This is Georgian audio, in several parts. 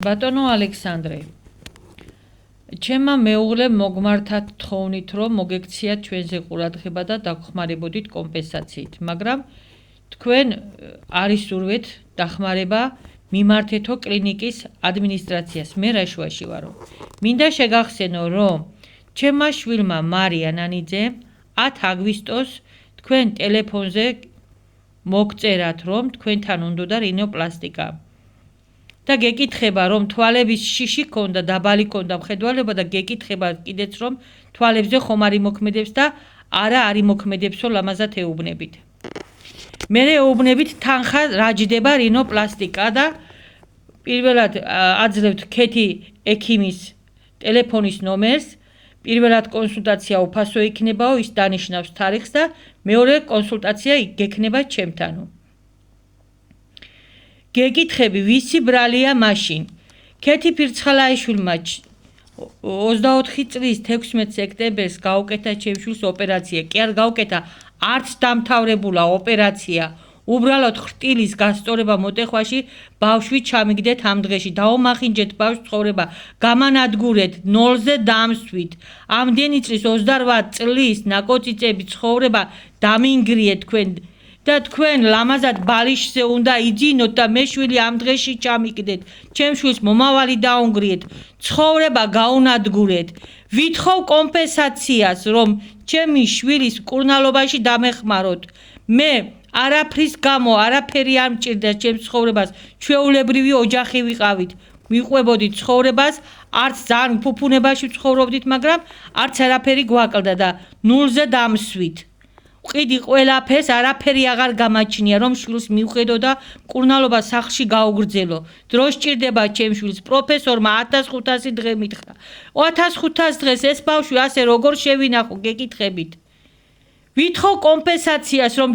ბატონო ალექსანდრე, ჩემმა მეუღლემ მოგმართა თხოვნით, რომ მოგექციათ ჩვენზე ყურადღება და დაგხმარებოდით კომპენსაციით, მაგრამ თქვენ არ ისურვეთ დახმარება მიმართეთო კლინიკის ადმინისტრაციას. მე რაშვაში ვარო. მინდა შეგახსენო, რომ ჩემმა შვილმა მარია ნანიძემ 10 აგვისტოს თქვენ ტელეფონზე მოგწერათ, რომ თქვენთან უნდოდა რინოპლასტიკა. და გეკითხება, რომ თვალების შიში ქონდა, დაბალი ქონდა მხედველობა და გეკითხება კიდეც, რომ თვალებზე ხომ არ იმოქმედებს და არა არ იმოქმედებსო ლამაზად ეუბნებით. მე ეუბნებით თანხა რაჯდება რინოპლასტიკა და პირველად აძლევთ ქეთი ექიმის ტელეფონის ნომერს, პირველად კონსულტაცია უფასო იქნებაო, ის დანიშნავს თარიღს და მეორე კონსულტაცია გექნება ჩემთანო. გეკითხები, ვისი ბრალია მაშინ? ქეთი ფირცხალაიშვილმა 24 წლის 16 სექტემბერს გაუკეთა ჩემშვილს ოპერაცია. კი არ გაუკეთა, არც დამთავრებულა ოპერაცია. უბრალოდ ხრტილის გასწორება მოტეხვაში ბავშვი ჩამიგდეთ ამ დღეში. დაუმახინჯეთ ბავშვს ცხოვრება. გამანადგურეთ, 0-ზე დამსვით. ამდენი წლის 28 წლის ნაკოწიწები ცხოვრება დამინგრიეთ თქვენ. და თქვენ ლამაზად ბალიშზე უნდა იძინოთ და მე შვილი ამ დღეში ჩამიგდეთ. ჩემ შვილს მომავალი დაუნგრიეთ. ცხოვრება გაუნადგურეთ. ვითხოვ კომპენსაციას, რომ ჩემი შვილის მკურნალობაში დამეხმაროთ. მე არაფრის გამო არაფერი არ მჭირდა ჩემს ცხოვრებას. ჩვეულებრივი ოჯახი ვიყავით. მიყვებოდით ცხოვრებას, არც ძალიან ფუფუნებაში ცხოვრობდით, მაგრამ არც არაფერი გვაკლდა და 0-ზე დამსვით. ვყიდი ყველაფერს, არაფერი აღარ გამაჩნია, რომ შვილს მივხედო და მკურნალობა სახლში გაუგრძელო. დრო სჭირდება ჩემ შვილს. პროფესორმა 1500 დღე მითხრა. 1500 დღეს ეს ბავშვი ასე როგორ შევინახო, გეკითხებით. ვითხოვ კომპენსაციას, რომ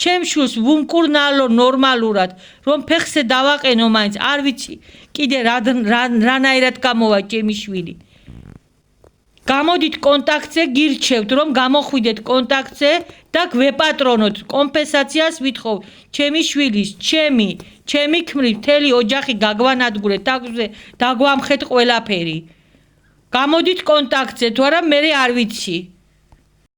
ჩემ შვილს ვუმკურნალო ნორმალურად, რომ ფეხზე დავაყენო მაინც, არ ვიცი, კიდე რანაირად გამოვა ჩემი შვილი. გამოდით კონტაქტზე, გირჩევთ, რომ გამოხვიდეთ კონტაქტზე და გვეპატრონოთ. კომპენსაციას ვითხოვ ჩემი შვილის, ჩემი ქმრის მთელი ოჯახი გაგვანადგურეთ, თაგვზე დაგვამხეთ ყველაფერი. გამოდით კონტაქტზე, თუ არა მე არ ვიცი.